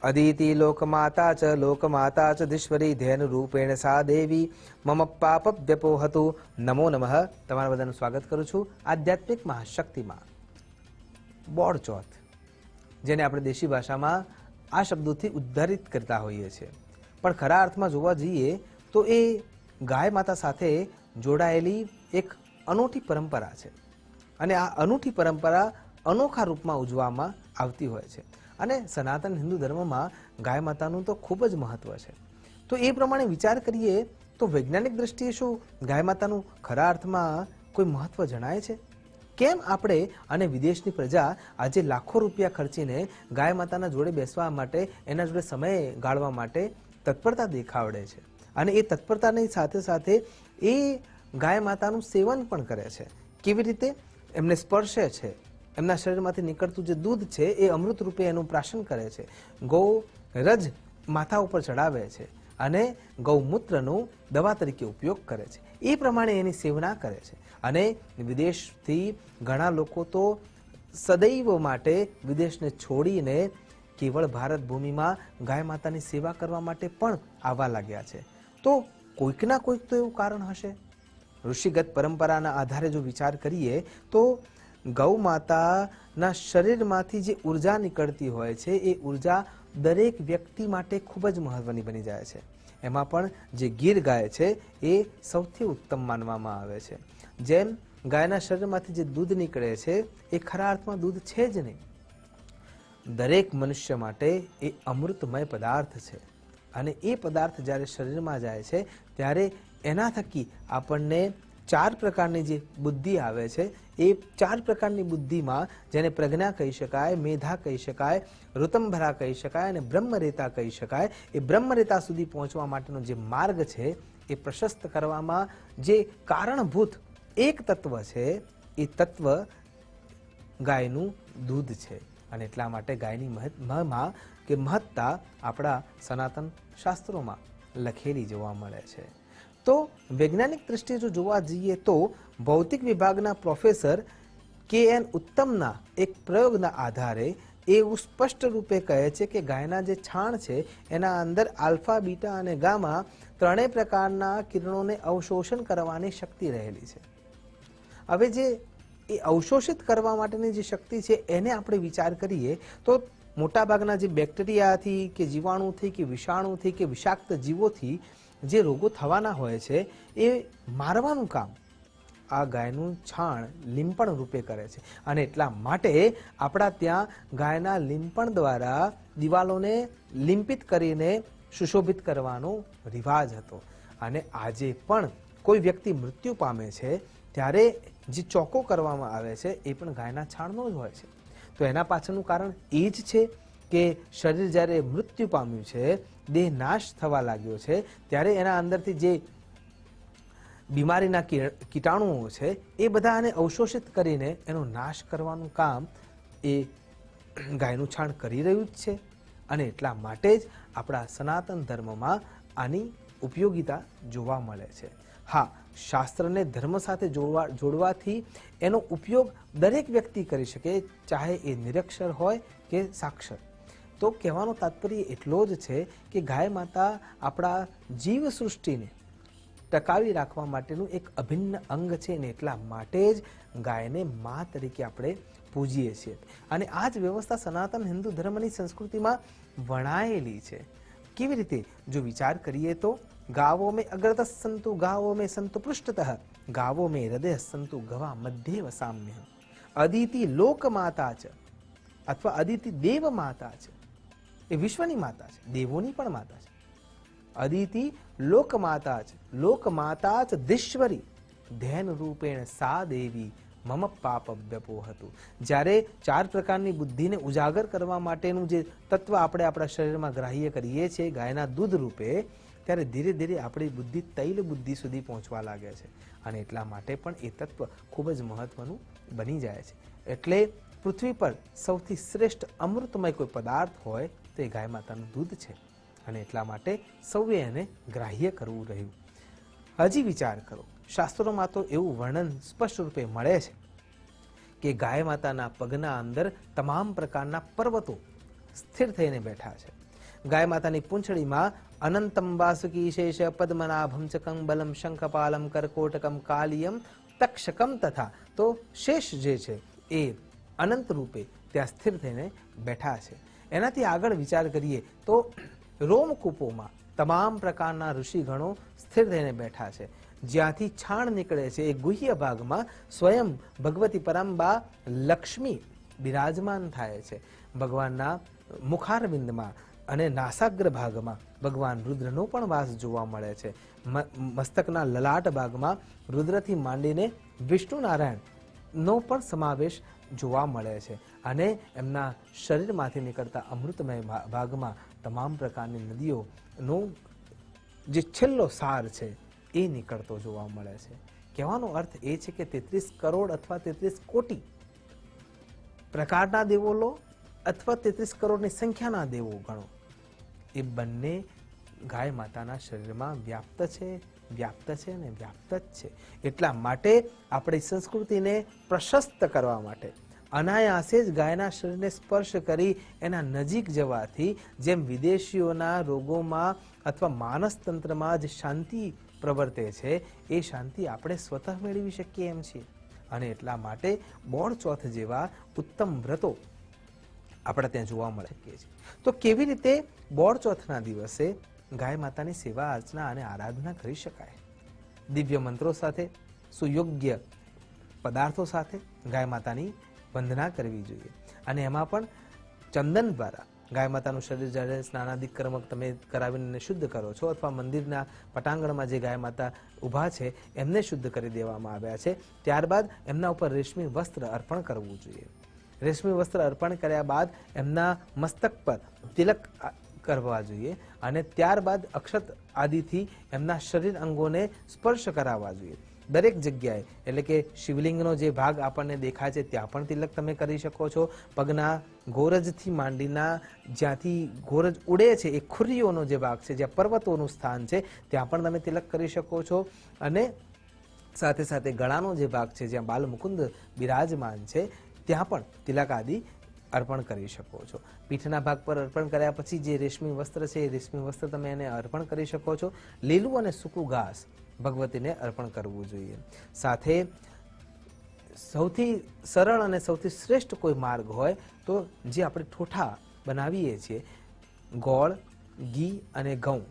અદિતિ લોકમાતા ચ ધીશ્વરી ધેન રૂપેણ સા દેવી મમ પાપ વ્યપોહતુ. નમો નમઃ. તમારા બધાનું સ્વાગત કરું છું આધ્યાત્મિક મહાશક્તિમાં. બોડ ચોથ, જેને આપણે દેશી ભાષામાં આ શબ્દોથી ઉદ્ધારિત કરતા હોઈએ છીએ, પણ ખરા અર્થમાં જોવા જઈએ તો એ ગાય માતા સાથે જોડાયેલી એક અનોખી પરંપરા છે. અને આ અનોખી પરંપરા અનોખા રૂપમાં ઉજવવામાં આવતી હોય છે. અને સનાતન હિન્દુ ધર્મમાં ગાય માતાનું તો ખૂબ જ મહત્વ છે. તો એ પ્રમાણે વિચાર કરીએ તો વૈજ્ઞાનિક દ્રષ્ટિએ શું ગાય માતાનું ખરા અર્થમાં કોઈ મહત્વ જણાય છે? કેમ આપણે અને વિદેશની પ્રજા આજે લાખો રૂપિયા ખર્ચીને ગાય માતાના જોડે બેસવા માટે, એના જોડે સમય ગાળવા માટે તત્પરતા દેખાવડે છે, અને એ તત્પરતાની સાથે સાથે એ ગાય માતાનું સેવન પણ કરે છે? કેવી રીતે? એમને સ્પર્શે છે, એમના શરીરમાંથી નીકળતું જે દૂધ છે એ અમૃત રૂપે એનું પ્રાશન કરે છે, ગૌ રજ માથા ઉપર ચડાવે છે અને ગૌમૂત્રનું દવા તરીકે ઉપયોગ કરે છે. એ પ્રમાણે એની સેવના કરે છે. અને વિદેશથી ઘણા લોકો તો સદૈવ માટે વિદેશને છોડીને કેવળ ભારત ભૂમિમાં ગાય માતાની સેવા કરવા માટે પણ આવવા લાગ્યા છે. તો કોઈકના કોઈક તો એવું કારણ હશે. ઋષિગત પરંપરાના આધારે જો વિચાર કરીએ તો ગૌ માતાના શરીરમાંથી જે ઉર્જા નીકળતી હોય છે એ ઉર્જા દરેક વ્યક્તિ માટે ખૂબ જ મહત્વની બની જાય છે. એમાં પણ જે ગીર ગાય છે એ સૌથી ઉત્તમ માનવામાં આવે છે. જેમ ગાયના શરીરમાંથી જે દૂધ નીકળે છે એ ખરા અર્થમાં દૂધ છે જ નહીં. દરેક મનુષ્ય માટે એ અમૃતમય પદાર્થ છે. અને એ પદાર્થ જ્યારે શરીરમાં જાય છે ત્યારે એના થકી આપણને 4 પ્રકારની જે બુદ્ધિ આવે છે, એ 4 પ્રકારની બુદ્ધિમાં, જેને પ્રજ્ઞા કહી શકાય, મેધા કહી શકાય, ઋતંભરા કહી શકાય અને બ્રહ્મરેતા કહી શકાય, એ બ્રહ્મરેતા સુધી પહોંચવા માટેનો જે માર્ગ છે એ પ્રશસ્ત કરવામાં જે કારણભૂત એક તત્વ છે, એ તત્વ ગાયનું દૂધ છે. અને એટલા માટે ગાયની મહિમા કે મહત્તા આપણા સનાતન શાસ્ત્રોમાં લખેલી જોવા મળે છે. તો વૈજ્ઞાનિક દ્રષ્ટિએ જો જોવા જઈએ તો ભૌતિક વિભાગના પ્રોફેસર કે.એન. ઉત્તમના એક પ્રયોગના આધારે એવું સ્પષ્ટ રૂપે કહે છે કે ગાયના જે છાણ છે એના અંદર આલ્ફા, બીટા અને ગામા ત્રણેય પ્રકારના કિરણોને અવશોષણ કરવાની શક્તિ રહેલી છે. હવે જે એ અવશોષિત કરવા માટેની જે શક્તિ છે એને આપણે વિચાર કરીએ તો મોટાભાગના જે બેક્ટેરિયાથી કે જીવાણુથી કે વિષાણુથી કે વિષાક્ત જીવોથી જે રોગો થવાના હોય છે એ મારવાનું કામ આ ગાયનું છાણ લીંપણ રૂપે કરે છે. અને એટલા માટે આપણા ત્યાં ગાયના લીંપણ દ્વારા દિવાલોને લીંપિત કરીને સુશોભિત કરવાનો રિવાજ હતો. અને આજે પણ કોઈ વ્યક્તિ મૃત્યુ પામે છે ત્યારે જે ચોકો કરવામાં આવે છે એ પણ ગાયના છાણનો જ હોય છે. તો એના પાછળનું કારણ એ જ છે કે શરીર જ્યારે મૃત્યુ પામ્યું છે, દેહ નાશ થવા લાગ્યો છે, ત્યારે એના અંદરથી જે બીમારીના કીટાણુઓ છે એ બધાને અવશોષિત કરીને એનો નાશ કરવાનું કામ એ ગાયનું છાણ કરી રહ્યું જ છે. અને એટલા માટે જ આપણા સનાતન ધર્મમાં આની ઉપયોગિતા જોવા મળે છે. હા, શાસ્ત્રને ધર્મ સાથે જોડવાથી એનો ઉપયોગ દરેક વ્યક્તિ કરી શકે, ચાહે એ નિરક્ષર હોય કે સાક્ષર. તો કહેવાનો તાત્પર્ય એટલો જ છે કે ગાય માતા આપણા જીવ સૃષ્ટિને ટકાવી રાખવા માટેનું એક અભિન્ન અંગ છે. ને એટલા માટે જ ગાયને મા તરીકે આપણે પૂજીએ છીએ. અને આ જ વ્યવસ્થા સનાતન હિન્દુ ધર્મની સંસ્કૃતિમાં વણાયેલી છે. કેવી રીતે? જો વિચાર કરીએ તો ગાવો મેં અગ્રતઃ સંતુ ગાવો મેં સંતુ પૃષ્ઠતઃ ગાવો મેં હૃદય સંતુ ગવા મધ્યે વસામ્ય. અદિતિ લોક માતા છે અથવા અદિતિ દેવ માતા છે. એ વિશ્વની માતા છે, દેવોની પણ માતા છે. અદિતિ લોક માતા છે, લોક માતા જ ધીશ્વરી ધેન રૂપેણ સા દેવી મમ પાપ વ્યપોહતુ. જ્યારે 4 પ્રકારની બુદ્ધિને ઉજાગર કરવા માટેનું જે તત્વ આપણે આપણા શરીરમાં ગ્રાહ્ય કરીએ છીએ ગાયના દૂધ રૂપે, ત્યારે ધીરે ધીરે આપણી બુદ્ધિ તૈલ બુદ્ધિ સુધી પહોંચવા લાગે છે. અને એટલા માટે પણ એ તત્વ ખૂબ જ મહત્વનું બની જાય છે. એટલે પૃથ્વી પર સૌથી શ્રેષ્ઠ અમૃતમય કોઈ પદાર્થ હોય તો એ ગાય માતાનું દૂધ છે. અને એટલા માટે સૌએ એને ગ્રાહ્ય કરવું રહ્યું. હજી વિચાર કરો, શાસ્ત્રોમાં તો એવું વર્ણન સ્પષ્ટ રૂપે મળે છે કે ગાય માતાના પગના અંદર તમામ પ્રકારના પર્વતો સ્થિર થઈને બેઠા છે. ગાય માતાની પૂંછડીમાં અનંતમ વાસુકી શેષ પદ્મનાભમ ચ કંબલમ શંખપાલમ કરકોટકમ કાલિયમ તક્ષકમ તથા. તો શેષ જે છે એ અનંત રૂપે ત્યાં સ્થિર થઈને બેઠા છે. એનાથી આગળ વિચાર કરીએ તો રોમકૂપોમાં તમામ પ્રકારના ઋષિગણો સ્થિર થઈને બેઠા છે. જ્યાંથી છાણ નીકળે છે એ ગુહ્ય ભાગમાં સ્વયં ભગવતી પરંબા લક્ષ્મી બિરાજમાન થાય છે. ભગવાનના મુખારવિંદમાં અને નાસાગ્ર ભાગમાં ભગવાન રુદ્રનો પણ વાસ જોવા મળે છે. મસ્તકના લલાટ ભાગમાં રુદ્રથી માંડીને વિષ્ણુ નારાયણનો પણ સમાવેશ જોવા મળે છે. અને એમના શરીરમાંથી નીકળતા અમૃતમય ભાગમાં તમામ પ્રકારની નદીઓનો જે છેલ્લો સાર છે એ નીકળતો જોવા મળે છે. કહેવાનો અર્થ એ છે કે 33 કરોડ અથવા 33 કોટી પ્રકારના દેવો લો અથવા 33 કરોડની સંખ્યાના દેવો ગણો, એ બંને ગાય માતાના શરીરમાં વ્યાપ્ત છે અને વ્યાપ્ત જ છે. એટલા માટે આપણી સંસ્કૃતિને પ્રશસ્ત કરવા માટે અનાયાસે જ ગાયના શરીરને સ્પર્શ કરી એના નજીક જવાથી જેમ વિદેશીઓના રોગોમાં અથવા માનસતંત્રમાં જે શાંતિ પ્રવર્તે છે એ શાંતિ આપણે સ્વતઃ મેળવી શકીએ એમ છીએ. અને એટલા માટે બોળ ચોથ જેવા ઉત્તમ વ્રતો આપણે ત્યાં જોવા મળે શકીએ છીએ. તો કેવી રીતે બોળ ચોથના દિવસે ગાય માતાની સેવા અર્ચના અને આરાધના કરી શકાય? દિવ્ય મંત્રો સાથે, સુયોગ્ય પદાર્થો સાથે ગાય માતાની વંદના કરવી જોઈએ. અને એમાં પણ ચંદન દ્વારા ગાય માતાનું શરીર જ્યારે સ્નાનાદિક કર્મ તમે કરાવીને શુદ્ધ કરો છો અથવા મંદિરના પટાંગણમાં જે ગાય માતા ઊભા છે એમને શુદ્ધ કરી દેવામાં આવ્યા છે, ત્યારબાદ એમના ઉપર રેશમી વસ્ત્ર અર્પણ કરવું જોઈએ. રેશમી વસ્ત્ર અર્પણ કર્યા બાદ એમના મસ્તક પર તિલક કરવા જોઈએ અને ત્યારબાદ અક્ષત આદિથી એમના શરીર અંગોને સ્પર્શ કરાવવા જોઈએ. દરેક જગ્યાએ એટલે કે શિવલિંગનો જે ભાગ આપણને દેખાય છે ત્યાં પણ તિલક તમે કરી શકો છો. પગના ગોરજથી માંડીના જ્યાંથી ગોરજ ઉડે છે એ ખુરીઓનો જે ભાગ છે, જ્યાં પર્વતોનું સ્થાન છે ત્યાં પણ તમે તિલક કરી શકો છો. અને સાથે સાથે ગળાનો જે ભાગ છે જ્યાં બાલમુકુંદ બિરાજમાન છે ત્યાં પણ તિલક આદિ અર્પણ કરી શકો છો. પીઠના ભાગ પર અર્પણ કર્યા પછી જે રેશમી વસ્ત્ર છે એ રેશમી વસ્ત્ર તમે એને અર્પણ કરી શકો છો. લીલું અને સૂકું ઘાસ ભગવતીને અર્પણ કરવું જોઈએ. સાથે સૌથી સરળ અને સૌથી શ્રેષ્ઠ કોઈ માર્ગ હોય તો જે આપણે ઠોઠા બનાવીએ છીએ, ગોળ, ઘી અને ઘઉં,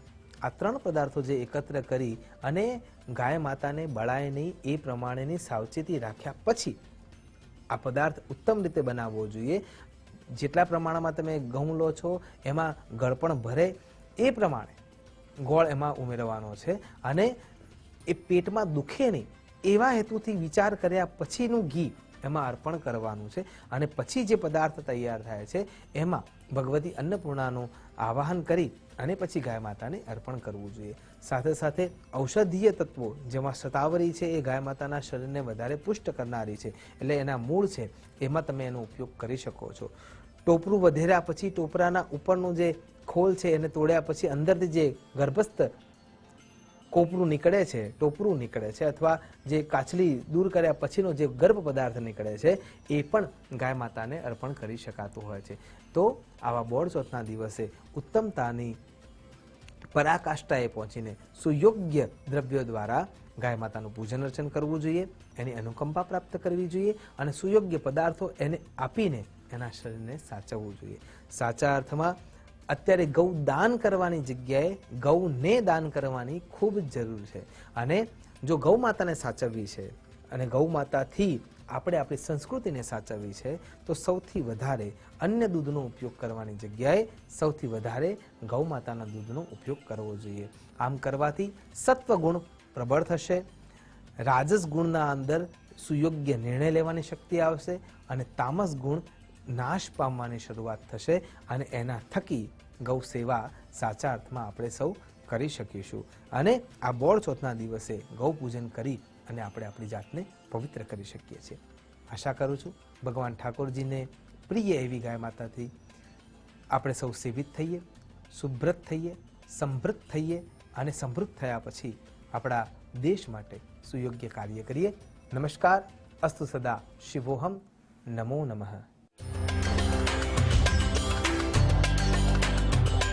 આ 3 પદાર્થો જે એકત્ર કરી અને ગાય માતાને બળાય નહીં એ પ્રમાણેની સાવચેતી રાખ્યા પછી આ પદાર્થ ઉત્તમ રીતે બનાવવો જોઈએ. જેટલા પ્રમાણમાં તમે ઘઉં લો છો એમાં ગળપણ ભરે એ પ્રમાણે ગોળ એમાં ઉમેરવાનો છે અને એ પેટમાં દુખે નહીં એવા હેતુથી વિચાર કર્યા પછીનું ઘી એમાં અર્પણ કરવાનું છે. અને પછી જે પદાર્થ તૈયાર થાય છે એમાં ભગવતી અન્નપૂર્ણાનું આવાહન કરી અને પછી ગાય માતાને અર્પણ કરવું જોઈએ. સાથે સાથે ઔષધીય તત્વો જેમાં શતાવરી છે એ ગાય માતાના શરીરને વધારે પુષ્ટ કરનારી છે, એટલે એના મૂળ છે એમાં તમે એનો ઉપયોગ કરી શકો છો. ટોપરું વધેર્યા પછી ટોપરાના ઉપરનું જે ખોલ છે એને તોડ્યા પછી અંદરથી જે ગર્ભસ્થ કોપરું નીકળે છે, ટોપરું નીકળે છે અથવા જે કાચલી દૂર કર્યા પછીનો જે ગર્ભ પદાર્થ નીકળે છે એ પણ ગાય માતાને અર્પણ કરી શકાતું હોય છે. તો આવા બોળ ચોથના દિવસે ઉત્તમતાની પરાકાષ્ઠાએ પહોંચીને સુયોગ્ય દ્રવ્યો દ્વારા ગાય માતાનું પૂજન અર્ચન કરવું જોઈએ, એની અનુકંપા પ્રાપ્ત કરવી જોઈએ અને સુયોગ્ય પદાર્થો એને આપીને એના શરીરને સાચવવું જોઈએ. સાચા અર્થમાં અત્યારે ગૌ દાન કરવાની જગ્યાએ ગૌને દાન કરવાની ખૂબ જ જરૂર છે. અને જો ગૌ માતાને સાચવવી છે અને ગૌ માતાથી આપણે આપણી સંસ્કૃતિને સાચવવી છે તો સૌથી વધારે અન્ય દૂધનો ઉપયોગ કરવાની જગ્યાએ સૌથી વધારે ગૌ માતાના દૂધનો ઉપયોગ કરવો જોઈએ. આમ કરવાથી સત્વગુણ પ્રબળ થશે, રાજસ ગુણના અંદર સુયોગ્ય નિર્ણય લેવાની શક્તિ આવશે અને તામસ ગુણ નાશ પામવાની શરૂઆત થશે અને એના થકી ગૌ સેવા સાચા અર્થમાં આપણે સૌ કરી શકીશું. અને આ બોળ ચોથના દિવસે ગૌ પૂજન કરી અને આપણે આપણી જાતને પવિત્ર કરી શકીએ છીએ. આશા કરું છું ભગવાન ઠાકોરજીને પ્રિય એવી ગાય માતાથી આપણે સૌ સેવિત થઈએ, સુબ્રત થઈએ, સમૃદ્ધ થઈએ અને સમૃદ્ધ થયા પછી આપણા દેશ માટે સુયોગ્ય કાર્ય કરીએ. નમસ્કાર. અસ્તુ સદા શિવોહમ. નમો નમઃ.